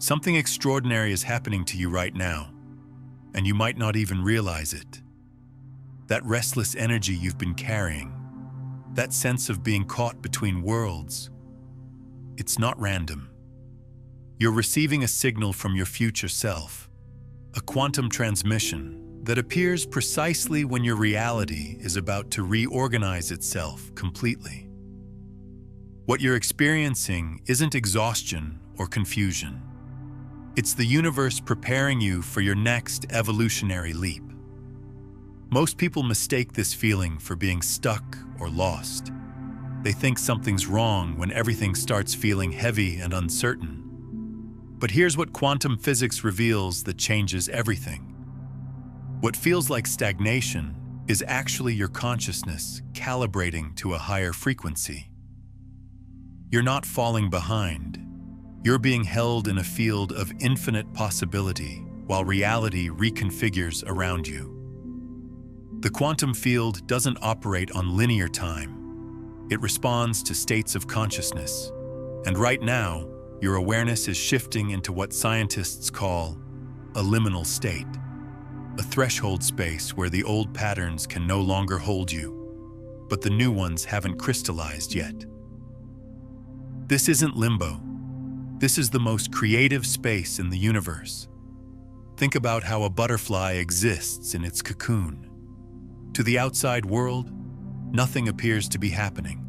Something extraordinary is happening to you right now, and you might not even realize it. That restless energy you've been carrying, that sense of being caught between worlds, it's not random. You're receiving a signal from your future self, a quantum transmission that appears precisely when your reality is about to reorganize itself completely. What you're experiencing isn't exhaustion or confusion. It's the universe preparing you for your next evolutionary leap. Most people mistake this feeling for being stuck or lost. They think something's wrong when everything starts feeling heavy and uncertain. But here's what quantum physics reveals that changes everything. What feels like stagnation is actually your consciousness calibrating to a higher frequency. You're not falling behind. You're being held in a field of infinite possibility while reality reconfigures around you. The quantum field doesn't operate on linear time. It responds to states of consciousness. And right now, your awareness is shifting into what scientists call a liminal state, a threshold space where the old patterns can no longer hold you, but the new ones haven't crystallized yet. This isn't limbo. This is the most creative space in the universe. Think about how a butterfly exists in its cocoon. To the outside world, nothing appears to be happening.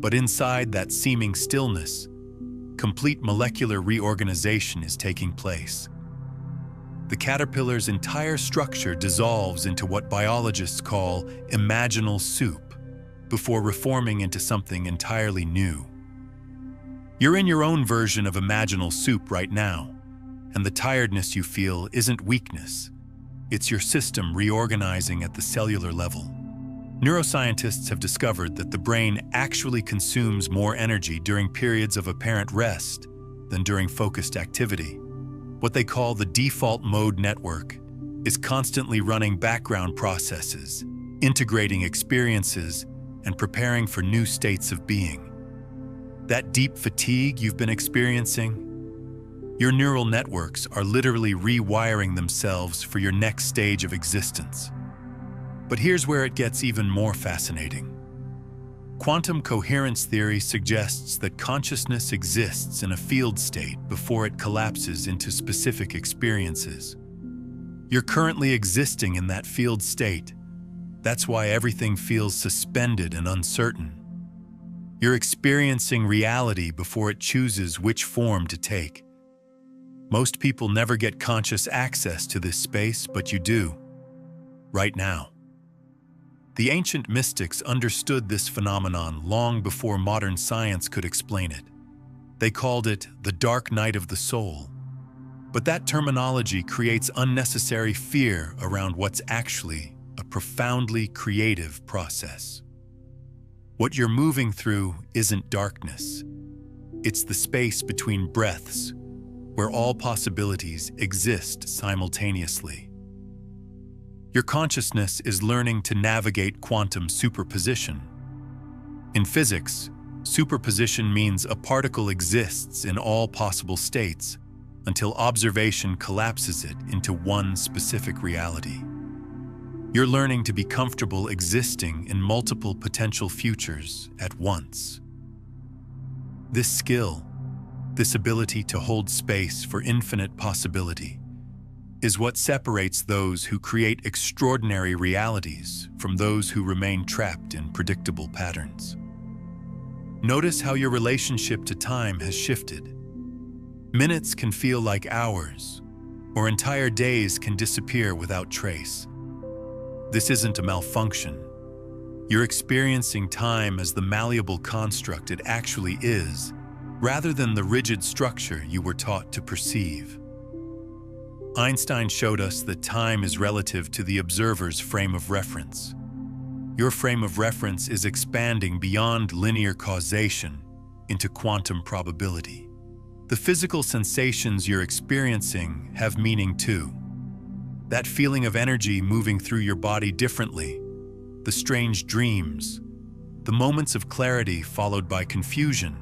But inside that seeming stillness, complete molecular reorganization is taking place. The caterpillar's entire structure dissolves into what biologists call imaginal soup before reforming into something entirely new. You're in your own version of imaginal soup right now, and the tiredness you feel isn't weakness. It's your system reorganizing at the cellular level. Neuroscientists have discovered that the brain actually consumes more energy during periods of apparent rest than during focused activity. What they call the default mode network is constantly running background processes, integrating experiences, and preparing for new states of being. That deep fatigue you've been experiencing, your neural networks are literally rewiring themselves for your next stage of existence. But here's where it gets even more fascinating. Quantum coherence theory suggests that consciousness exists in a field state before it collapses into specific experiences. You're currently existing in that field state. That's why everything feels suspended and uncertain. You're experiencing reality before it chooses which form to take. Most people never get conscious access to this space, but you do, right now. The ancient mystics understood this phenomenon long before modern science could explain it. They called it the dark night of the soul. But that terminology creates unnecessary fear around what's actually a profoundly creative process. What you're moving through isn't darkness. It's the space between breaths, where all possibilities exist simultaneously. Your consciousness is learning to navigate quantum superposition. In physics, superposition means a particle exists in all possible states until observation collapses it into one specific reality. You're learning to be comfortable existing in multiple potential futures at once. This skill, this ability to hold space for infinite possibility, is what separates those who create extraordinary realities from those who remain trapped in predictable patterns. Notice how your relationship to time has shifted. Minutes can feel like hours, or entire days can disappear without trace. This isn't a malfunction. You're experiencing time as the malleable construct it actually is, rather than the rigid structure you were taught to perceive. Einstein showed us that time is relative to the observer's frame of reference. Your frame of reference is expanding beyond linear causation into quantum probability. The physical sensations you're experiencing have meaning too. That feeling of energy moving through your body differently, the strange dreams, the moments of clarity followed by confusion.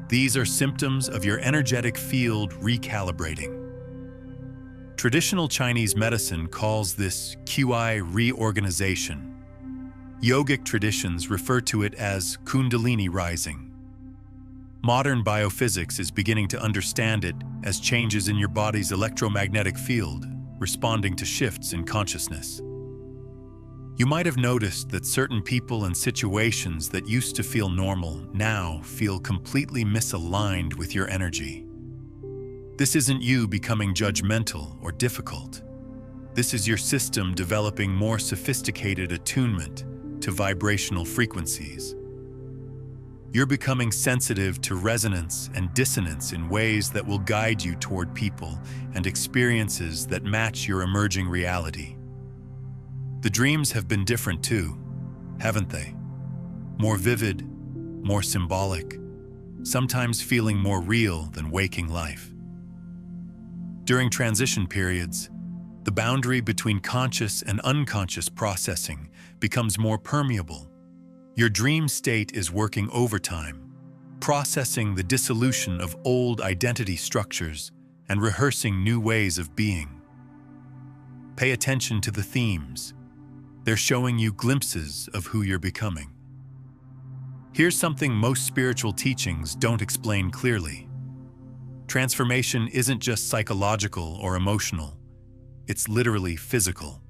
These are symptoms of your energetic field recalibrating. Traditional Chinese medicine calls this QI reorganization. Yogic traditions refer to it as Kundalini rising. Modern biophysics is beginning to understand it as changes in your body's electromagnetic field, responding to shifts in consciousness. You might have noticed that certain people and situations that used to feel normal now feel completely misaligned with your energy. This isn't you becoming judgmental or difficult. This is your system developing more sophisticated attunement to vibrational frequencies. You're becoming sensitive to resonance and dissonance in ways that will guide you toward people and experiences that match your emerging reality. The dreams have been different too, haven't they? More vivid, more symbolic, sometimes feeling more real than waking life. During transition periods, the boundary between conscious and unconscious processing becomes more permeable. Your dream state is working overtime, processing the dissolution of old identity structures and rehearsing new ways of being. Pay attention to the themes. They're showing you glimpses of who you're becoming. Here's something most spiritual teachings don't explain clearly. Transformation isn't just psychological or emotional, it's literally physical.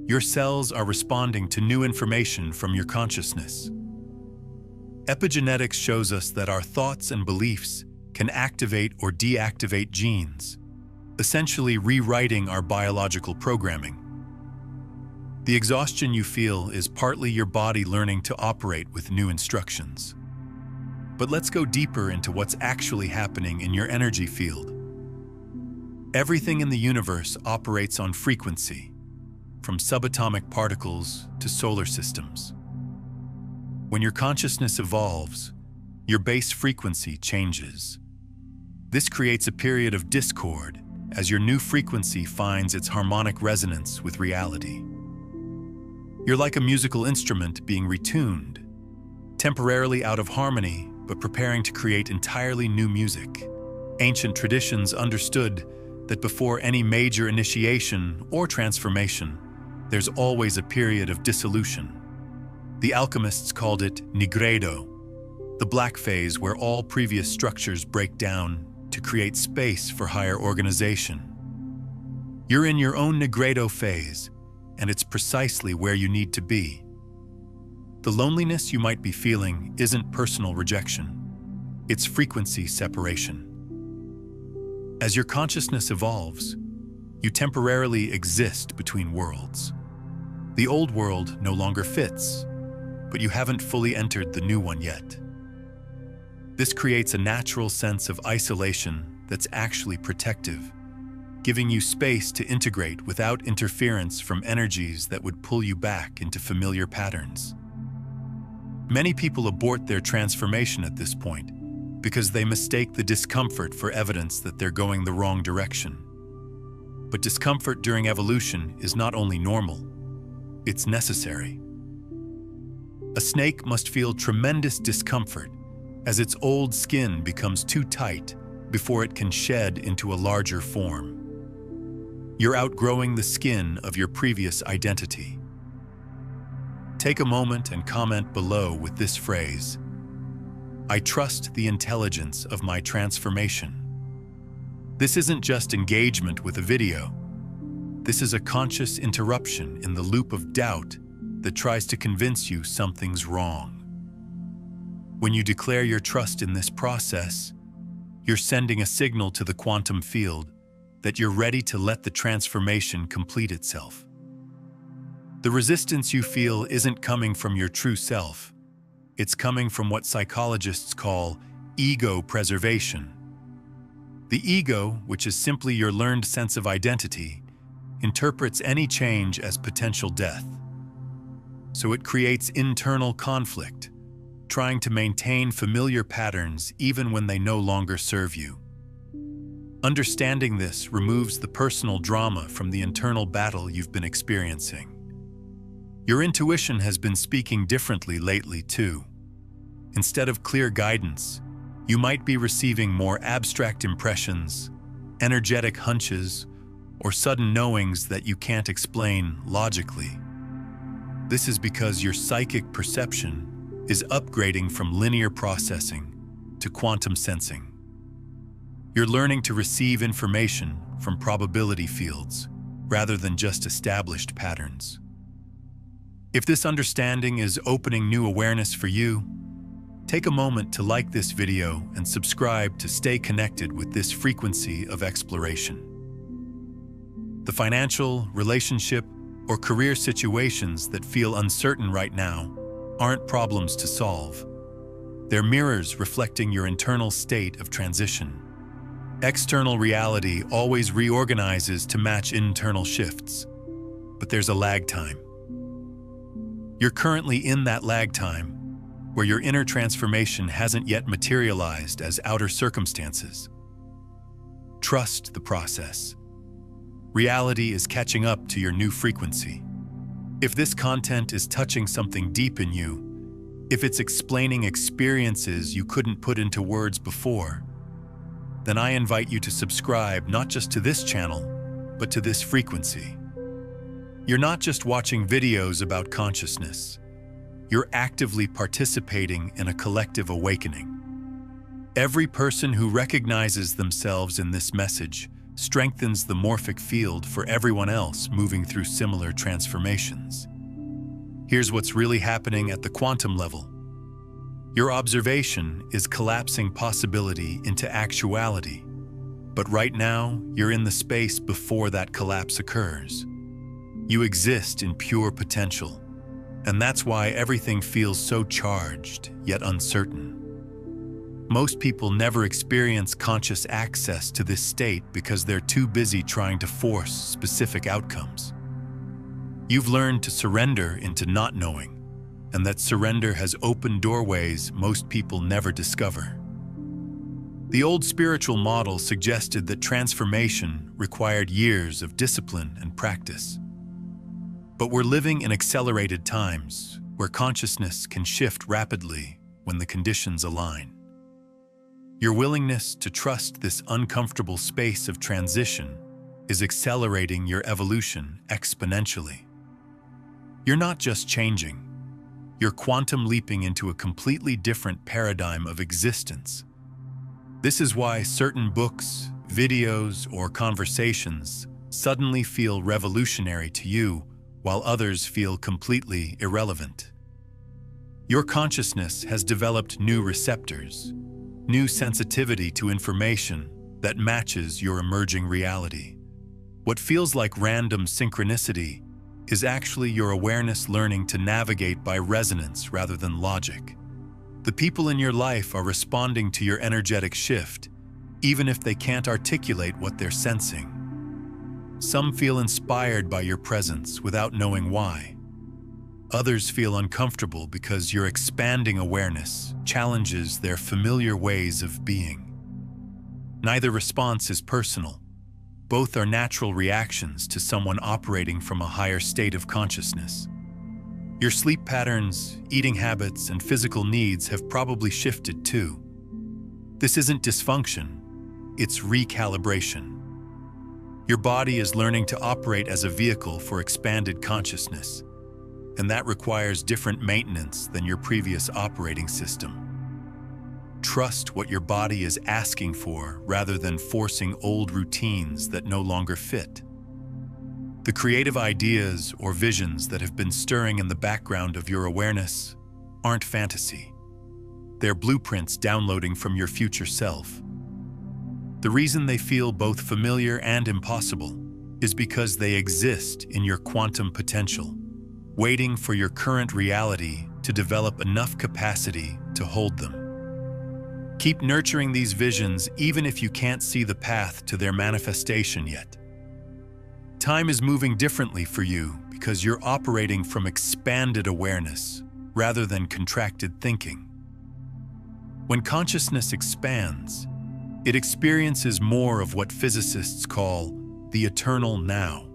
Your cells are responding to new information from your consciousness. Epigenetics shows us that our thoughts and beliefs can activate or deactivate genes, essentially rewriting our biological programming. The exhaustion you feel is partly your body learning to operate with new instructions. But let's go deeper into what's actually happening in your energy field. Everything in the universe operates on frequency, from subatomic particles to solar systems. When your consciousness evolves, your base frequency changes. This creates a period of discord as your new frequency finds its harmonic resonance with reality. You're like a musical instrument being retuned, temporarily out of harmony, but preparing to create entirely new music. Ancient traditions understood that before any major initiation or transformation, there's always a period of dissolution. The alchemists called it nigredo, the black phase where all previous structures break down to create space for higher organization. You're in your own nigredo phase, and it's precisely where you need to be. The loneliness you might be feeling isn't personal rejection, it's frequency separation. As your consciousness evolves, you temporarily exist between worlds. The old world no longer fits, but you haven't fully entered the new one yet. This creates a natural sense of isolation that's actually protective, giving you space to integrate without interference from energies that would pull you back into familiar patterns. Many people abort their transformation at this point because they mistake the discomfort for evidence that they're going the wrong direction. But discomfort during evolution is not only normal, it's necessary. A snake must feel tremendous discomfort as its old skin becomes too tight before it can shed into a larger form. You're outgrowing the skin of your previous identity. Take a moment and comment below with this phrase: I trust the intelligence of my transformation. This isn't just engagement with a video. This is a conscious interruption in the loop of doubt that tries to convince you something's wrong. When you declare your trust in this process, you're sending a signal to the quantum field that you're ready to let the transformation complete itself. The resistance you feel isn't coming from your true self. It's coming from what psychologists call ego preservation. The ego, which is simply your learned sense of identity, interprets any change as potential death. So it creates internal conflict, trying to maintain familiar patterns even when they no longer serve you. Understanding this removes the personal drama from the internal battle you've been experiencing. Your intuition has been speaking differently lately, too. Instead of clear guidance, You might be receiving more abstract impressions, energetic hunches, or sudden knowings that you can't explain logically. This is because your psychic perception is upgrading from linear processing to quantum sensing. You're learning to receive information from probability fields rather than just established patterns. If this understanding is opening new awareness for you, take a moment to like this video and subscribe to stay connected with this frequency of exploration. The financial, relationship, or career situations that feel uncertain right now aren't problems to solve. They're mirrors reflecting your internal state of transition. External reality always reorganizes to match internal shifts, but there's a lag time. You're currently in that lag time, where your inner transformation hasn't yet materialized as outer circumstances. Trust the process. Reality is catching up to your new frequency. If this content is touching something deep in you, if it's explaining experiences you couldn't put into words before, then I invite you to subscribe not just to this channel, but to this frequency. You're not just watching videos about consciousness. You're actively participating in a collective awakening. Every person who recognizes themselves in this message strengthens the morphic field for everyone else moving through similar transformations. Here's what's really happening at the quantum level. Your observation is collapsing possibility into actuality, but right now you're in the space before that collapse occurs. You exist in pure potential, and that's why everything feels so charged, yet uncertain. Most people never experience conscious access to this state because they're too busy trying to force specific outcomes. You've learned to surrender into not knowing, and that surrender has opened doorways most people never discover. The old spiritual model suggested that transformation required years of discipline and practice. But we're living in accelerated times where consciousness can shift rapidly when the conditions align. Your willingness to trust this uncomfortable space of transition is accelerating your evolution exponentially. You're not just changing, you're quantum leaping into a completely different paradigm of existence. This is why certain books, videos, or conversations suddenly feel revolutionary to you, while others feel completely irrelevant. Your consciousness has developed new receptors, new sensitivity to information that matches your emerging reality. What feels like random synchronicity is actually your awareness learning to navigate by resonance rather than logic. The people in your life are responding to your energetic shift, even if they can't articulate what they're sensing. Some feel inspired by your presence without knowing why. Others feel uncomfortable because your expanding awareness challenges their familiar ways of being. Neither response is personal. Both are natural reactions to someone operating from a higher state of consciousness. Your sleep patterns, eating habits, and physical needs have probably shifted too. This isn't dysfunction, it's recalibration. Your body is learning to operate as a vehicle for expanded consciousness, and that requires different maintenance than your previous operating system. Trust what your body is asking for rather than forcing old routines that no longer fit. The creative ideas or visions that have been stirring in the background of your awareness aren't fantasy. They're blueprints downloading from your future self. The reason they feel both familiar and impossible is because they exist in your quantum potential, waiting for your current reality to develop enough capacity to hold them. Keep nurturing these visions even if you can't see the path to their manifestation yet. Time is moving differently for you because you're operating from expanded awareness rather than contracted thinking. When consciousness expands, it experiences more of what physicists call the eternal now,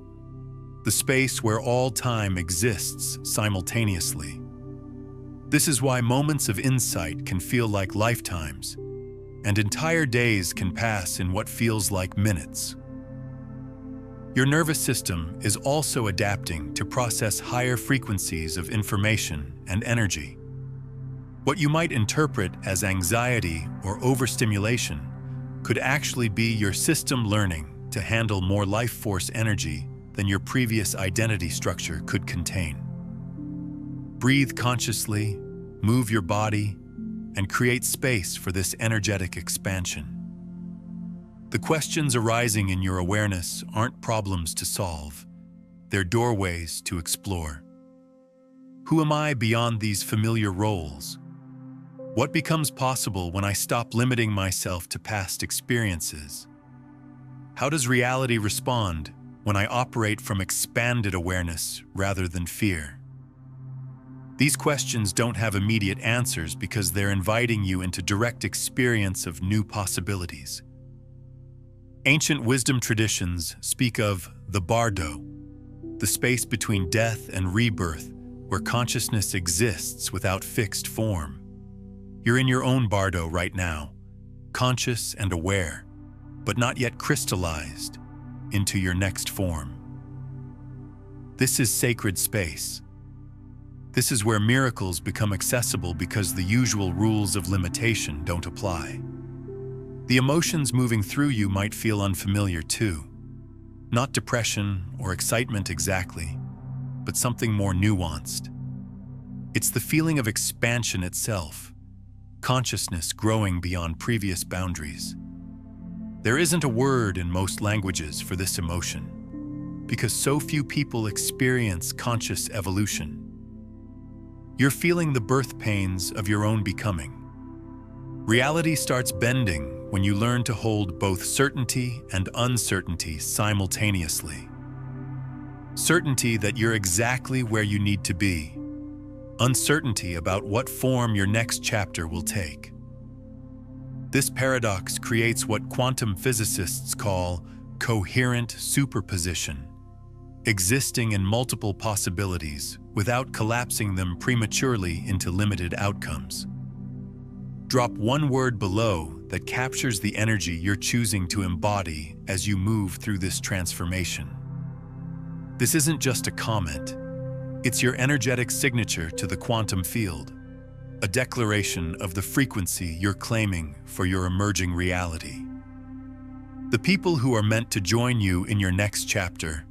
the space where all time exists simultaneously. This is why moments of insight can feel like lifetimes, and entire days can pass in what feels like minutes. Your nervous system is also adapting to process higher frequencies of information and energy. What you might interpret as anxiety or overstimulation could actually be your system learning to handle more life force energy than your previous identity structure could contain. Breathe consciously, move your body, and create space for this energetic expansion. The questions arising in your awareness aren't problems to solve, they're doorways to explore. Who am I beyond these familiar roles? What becomes possible when I stop limiting myself to past experiences? How does reality respond when I operate from expanded awareness rather than fear? These questions don't have immediate answers because they're inviting you into direct experience of new possibilities. Ancient wisdom traditions speak of the bardo, the space between death and rebirth where consciousness exists without fixed form. You're in your own bardo right now, conscious and aware, but not yet crystallized into your next form. This is sacred space. This is where miracles become accessible because the usual rules of limitation don't apply. The emotions moving through you might feel unfamiliar too. Not depression or excitement exactly, but something more nuanced. It's the feeling of expansion itself, consciousness growing beyond previous boundaries. There isn't a word in most languages for this emotion, because so few people experience conscious evolution. You're feeling the birth pains of your own becoming. Reality starts bending when you learn to hold both certainty and uncertainty simultaneously. Certainty that you're exactly where you need to be. Uncertainty about what form your next chapter will take. This paradox creates what quantum physicists call coherent superposition, existing in multiple possibilities without collapsing them prematurely into limited outcomes. Drop one word below that captures the energy you're choosing to embody as you move through this transformation. This isn't just a comment. It's your energetic signature to the quantum field, a declaration of the frequency you're claiming for your emerging reality. The people who are meant to join you in your next chapter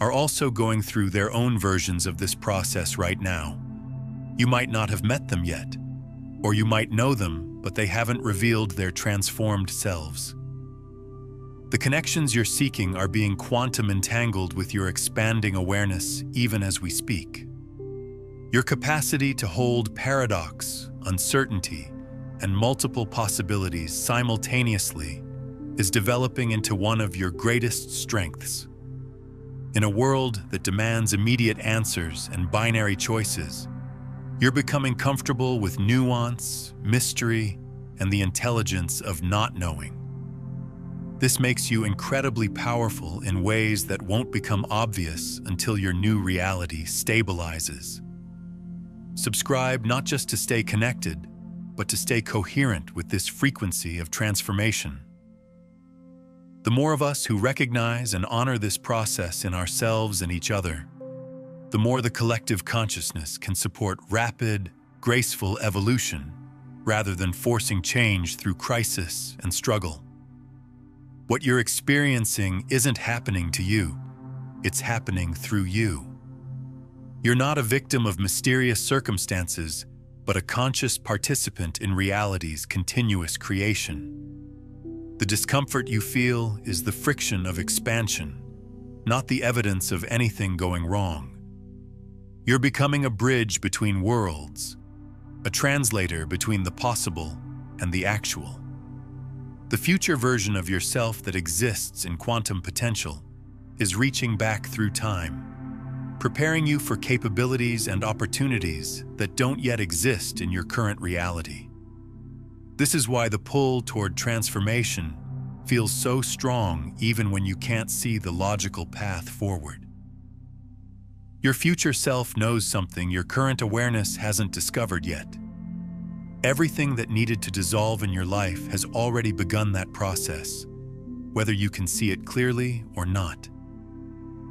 are also going through their own versions of this process right now. You might not have met them yet, or you might know them, but they haven't revealed their transformed selves. The connections you're seeking are being quantum entangled with your expanding awareness even as we speak. Your capacity to hold paradox, uncertainty, and multiple possibilities simultaneously is developing into one of your greatest strengths. In a world that demands immediate answers and binary choices, you're becoming comfortable with nuance, mystery, and the intelligence of not knowing. This makes you incredibly powerful in ways that won't become obvious until your new reality stabilizes. Subscribe not just to stay connected, but to stay coherent with this frequency of transformation. The more of us who recognize and honor this process in ourselves and each other, the more the collective consciousness can support rapid, graceful evolution rather than forcing change through crisis and struggle. What you're experiencing isn't happening to you, it's happening through you. You're not a victim of mysterious circumstances, but a conscious participant in reality's continuous creation. The discomfort you feel is the friction of expansion, not the evidence of anything going wrong. You're becoming a bridge between worlds, a translator between the possible and the actual. The future version of yourself that exists in quantum potential is reaching back through time, preparing you for capabilities and opportunities that don't yet exist in your current reality. This is why the pull toward transformation feels so strong even when you can't see the logical path forward. Your future self knows something your current awareness hasn't discovered yet. Everything that needed to dissolve in your life has already begun that process, whether you can see it clearly or not.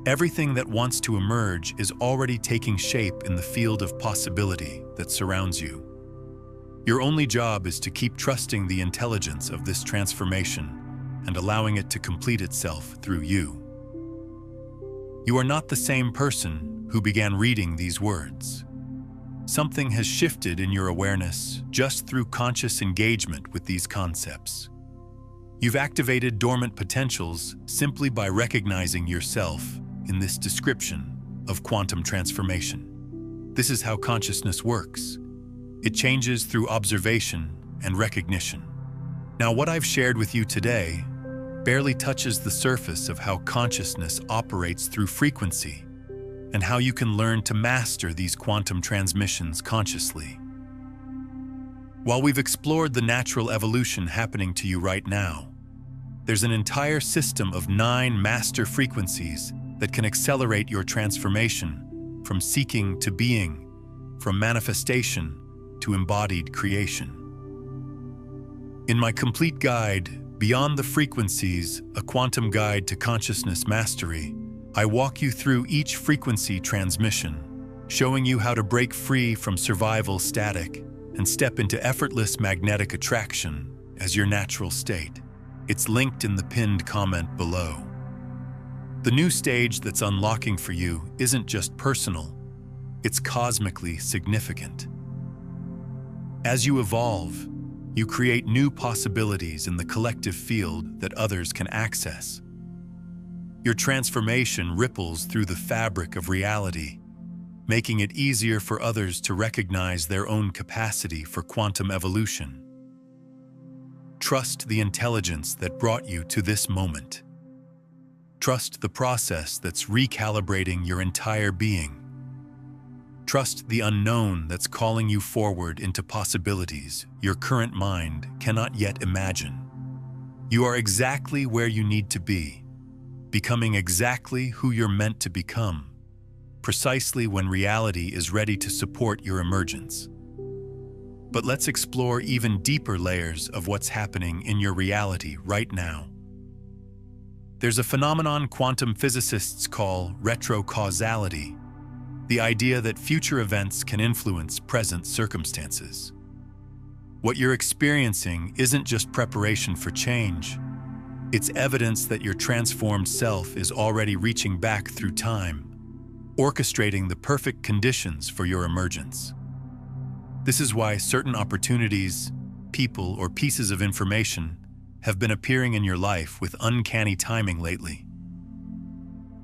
Everything that wants to emerge is already taking shape in the field of possibility that surrounds you. Your only job is to keep trusting the intelligence of this transformation and allowing it to complete itself through you. You are not the same person who began reading these words. Something has shifted in your awareness just through conscious engagement with these concepts. You've activated dormant potentials simply by recognizing yourself in this description of quantum transformation. This is how consciousness works. It changes through observation and recognition. Now, what I've shared with you today barely touches the surface of how consciousness operates through frequency and how you can learn to master these quantum transmissions consciously. While we've explored the natural evolution happening to you right now, there's an entire system of 9 master frequencies that can accelerate your transformation from seeking to being, from manifestation to embodied creation. In my complete guide, Beyond the Frequencies, a Quantum Guide to Consciousness Mastery, I walk you through each frequency transmission, showing you how to break free from survival static and step into effortless magnetic attraction as your natural state. It's linked in the pinned comment below. The new stage that's unlocking for you isn't just personal, it's cosmically significant. As you evolve, you create new possibilities in the collective field that others can access. Your transformation ripples through the fabric of reality, making it easier for others to recognize their own capacity for quantum evolution. Trust the intelligence that brought you to this moment. Trust the process that's recalibrating your entire being. Trust the unknown that's calling you forward into possibilities your current mind cannot yet imagine. You are exactly where you need to be, becoming exactly who you're meant to become, precisely when reality is ready to support your emergence. But let's explore even deeper layers of what's happening in your reality right now. There's a phenomenon quantum physicists call retrocausality, the idea that future events can influence present circumstances. What you're experiencing isn't just preparation for change. It's evidence that your transformed self is already reaching back through time, orchestrating the perfect conditions for your emergence. This is why certain opportunities, people, or pieces of information have been appearing in your life with uncanny timing lately.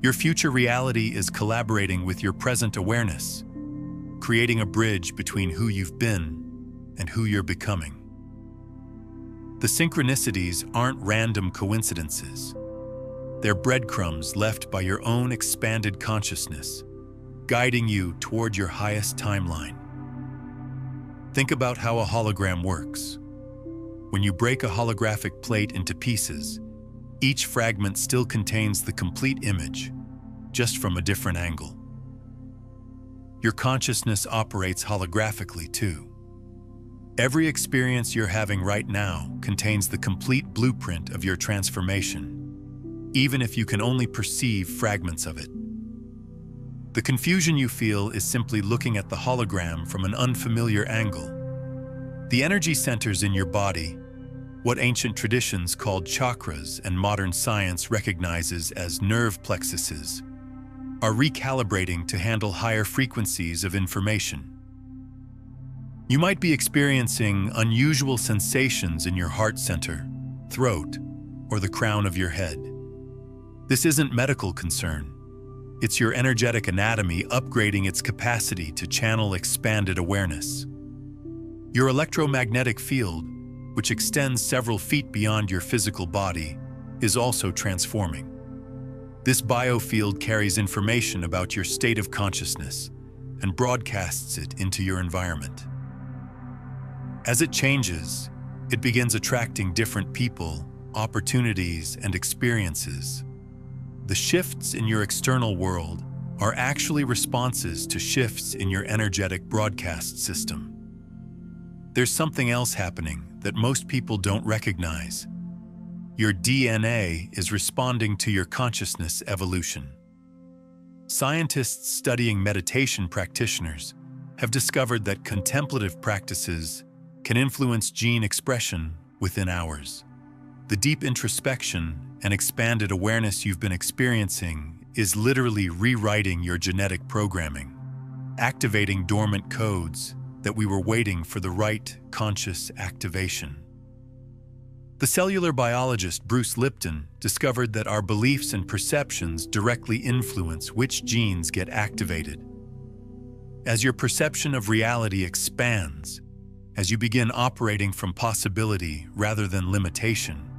Your future reality is collaborating with your present awareness, creating a bridge between who you've been and who you're becoming. The synchronicities aren't random coincidences. They're breadcrumbs left by your own expanded consciousness, guiding you toward your highest timeline. Think about how a hologram works. When you break a holographic plate into pieces, each fragment still contains the complete image, just from a different angle. Your consciousness operates holographically too. Every experience you're having right now contains the complete blueprint of your transformation, even if you can only perceive fragments of it. The confusion you feel is simply looking at the hologram from an unfamiliar angle. The energy centers in your body, what ancient traditions called chakras and modern science recognizes as nerve plexuses, are recalibrating to handle higher frequencies of information. You might be experiencing unusual sensations in your heart center, throat, or the crown of your head. This isn't medical concern. It's your energetic anatomy upgrading its capacity to channel expanded awareness. Your electromagnetic field, which extends several feet beyond your physical body, is also transforming. This biofield carries information about your state of consciousness and broadcasts it into your environment. As it changes, it begins attracting different people, opportunities, and experiences. The shifts in your external world are actually responses to shifts in your energetic broadcast system. there's something else happening that most people don't recognize. Your DNA is responding to your consciousness evolution. Scientists studying meditation practitioners have discovered that contemplative practices can influence gene expression within hours. The deep introspection and expanded awareness you've been experiencing is literally rewriting your genetic programming, activating dormant codes that we were waiting for the right conscious activation. The cellular biologist Bruce Lipton discovered that our beliefs and perceptions directly influence which genes get activated. As your perception of reality expands, as you begin operating from possibility rather than limitation,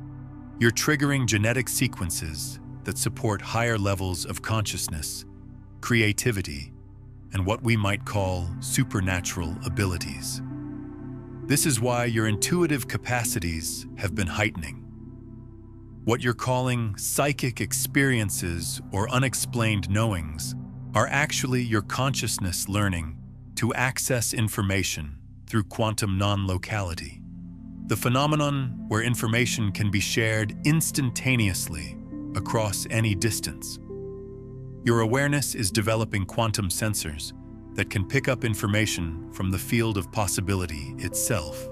you're triggering genetic sequences that support higher levels of consciousness, creativity, and what we might call supernatural abilities. This is why your intuitive capacities have been heightening. What you're calling psychic experiences or unexplained knowings are actually your consciousness learning to access information through quantum non-locality, the phenomenon where information can be shared instantaneously across any distance. Your awareness is developing quantum sensors that can pick up information from the field of possibility itself.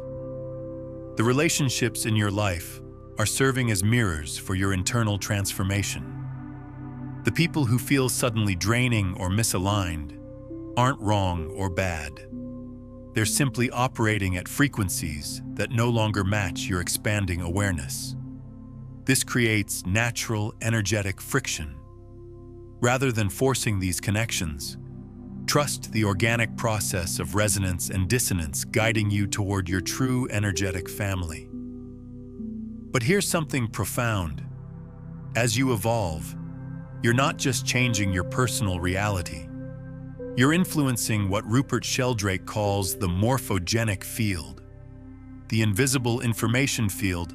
The relationships in your life are serving as mirrors for your internal transformation. The people who feel suddenly draining or misaligned aren't wrong or bad. They're simply operating at frequencies that no longer match your expanding awareness. This creates natural, energetic friction. Rather than forcing these connections, trust the organic process of resonance and dissonance guiding you toward your true energetic family. But here's something profound. As you evolve, you're not just changing your personal reality. You're influencing what Rupert Sheldrake calls the morphogenic field, the invisible information field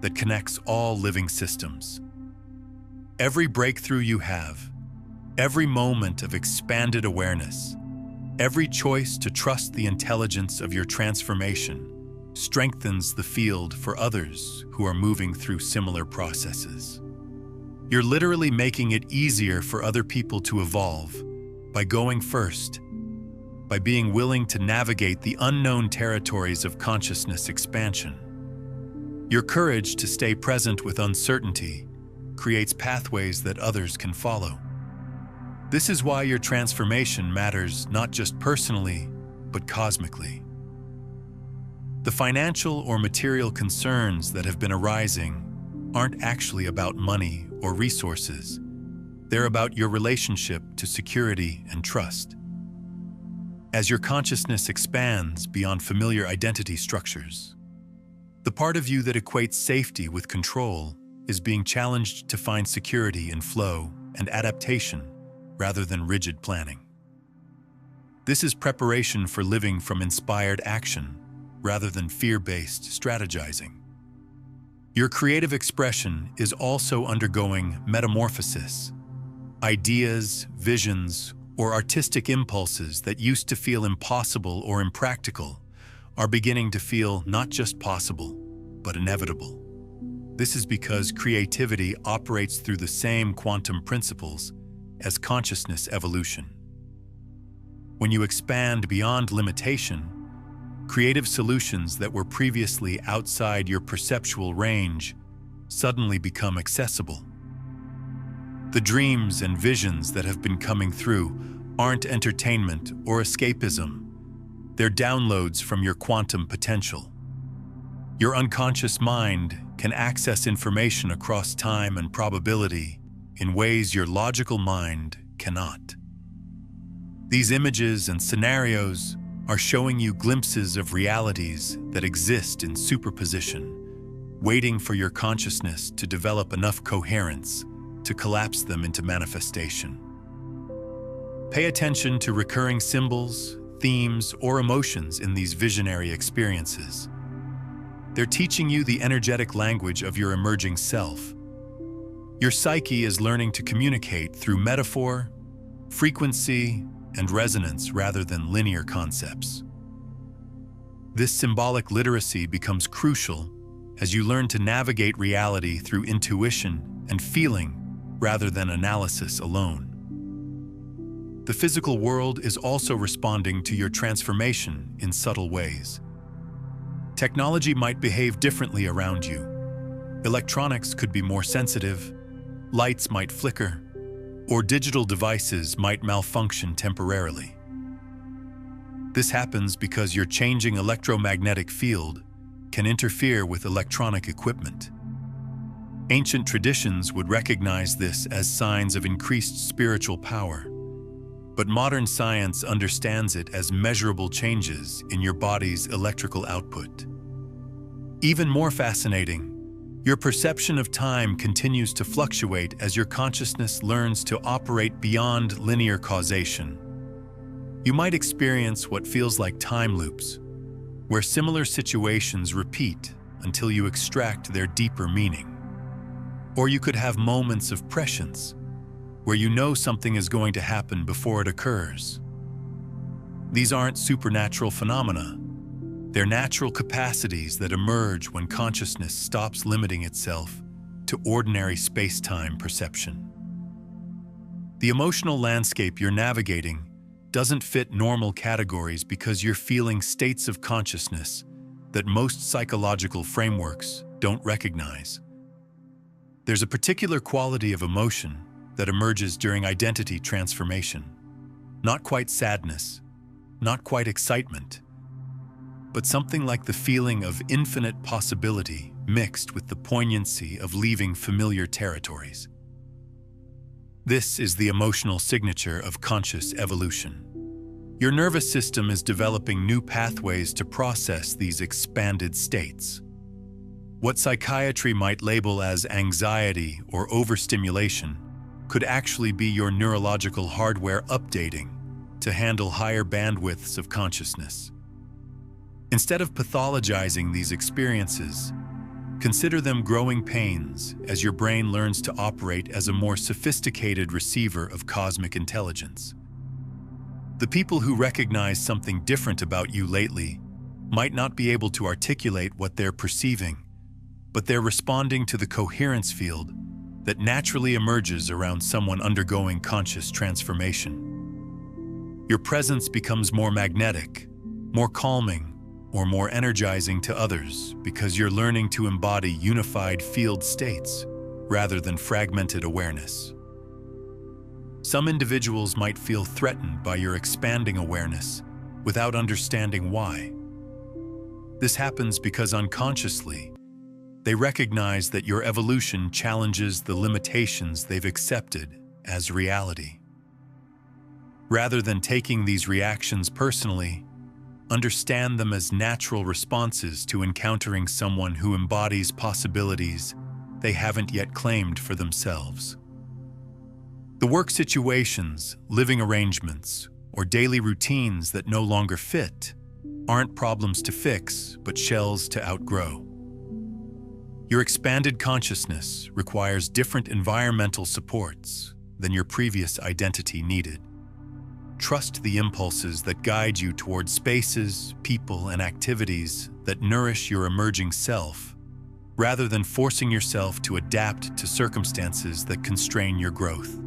that connects all living systems. Every breakthrough you have, every moment of expanded awareness, every choice to trust the intelligence of your transformation strengthens the field for others who are moving through similar processes. You're literally making it easier for other people to evolve by going first, by being willing to navigate the unknown territories of consciousness expansion. Your courage to stay present with uncertainty creates pathways that others can follow. This is why your transformation matters not just personally, but cosmically. The financial or material concerns that have been arising aren't actually about money or resources. They're about your relationship to security and trust. As your consciousness expands beyond familiar identity structures, the part of you that equates safety with control is being challenged to find security in flow and adaptation rather than rigid planning. This is preparation for living from inspired action rather than fear-based strategizing. Your creative expression is also undergoing metamorphosis. Ideas, visions, or artistic impulses that used to feel impossible or impractical are beginning to feel not just possible, but inevitable. This is because creativity operates through the same quantum principles as consciousness evolution. When you expand beyond limitation, creative solutions that were previously outside your perceptual range suddenly become accessible. The dreams and visions that have been coming through aren't entertainment or escapism. They're downloads from your quantum potential. Your unconscious mind can access information across time and probability in ways your logical mind cannot. These images and scenarios are showing you glimpses of realities that exist in superposition, waiting for your consciousness to develop enough coherence to collapse them into manifestation. Pay attention to recurring symbols, themes, or emotions in these visionary experiences. They're teaching you the energetic language of your emerging self. Your psyche is learning to communicate through metaphor, frequency, and resonance rather than linear concepts. This symbolic literacy becomes crucial as you learn to navigate reality through intuition and feeling rather than analysis alone. The physical world is also responding to your transformation in subtle ways. Technology might behave differently around you. Electronics could be more sensitive, lights might flicker, or digital devices might malfunction temporarily. This happens because your changing electromagnetic field can interfere with electronic equipment. Ancient traditions would recognize this as signs of increased spiritual power, but modern science understands it as measurable changes in your body's electrical output. Even more fascinating, your perception of time continues to fluctuate as your consciousness learns to operate beyond linear causation. You might experience what feels like time loops, where similar situations repeat until you extract their deeper meaning. Or you could have moments of prescience, where you know something is going to happen before it occurs. These aren't supernatural phenomena. They're natural capacities that emerge when consciousness stops limiting itself to ordinary space-time perception. The emotional landscape you're navigating doesn't fit normal categories because you're feeling states of consciousness that most psychological frameworks don't recognize. There's a particular quality of emotion that emerges during identity transformation. Not quite sadness, not quite excitement, but something like the feeling of infinite possibility mixed with the poignancy of leaving familiar territories. This is the emotional signature of conscious evolution. Your nervous system is developing new pathways to process these expanded states. What psychiatry might label as anxiety or overstimulation could actually be your neurological hardware updating to handle higher bandwidths of consciousness. Instead of pathologizing these experiences, consider them growing pains as your brain learns to operate as a more sophisticated receiver of cosmic intelligence. The people who recognize something different about you lately might not be able to articulate what they're perceiving, but they're responding to the coherence field that naturally emerges around someone undergoing conscious transformation. Your presence becomes more magnetic, more calming, or more energizing to others because you're learning to embody unified field states rather than fragmented awareness. Some individuals might feel threatened by your expanding awareness without understanding why. This happens because unconsciously, they recognize that your evolution challenges the limitations they've accepted as reality. Rather than taking these reactions personally, understand them as natural responses to encountering someone who embodies possibilities they haven't yet claimed for themselves. The work situations, living arrangements, or daily routines that no longer fit aren't problems to fix, but shells to outgrow. Your expanded consciousness requires different environmental supports than your previous identity needed. Trust the impulses that guide you toward spaces, people, and activities that nourish your emerging self, rather than forcing yourself to adapt to circumstances that constrain your growth.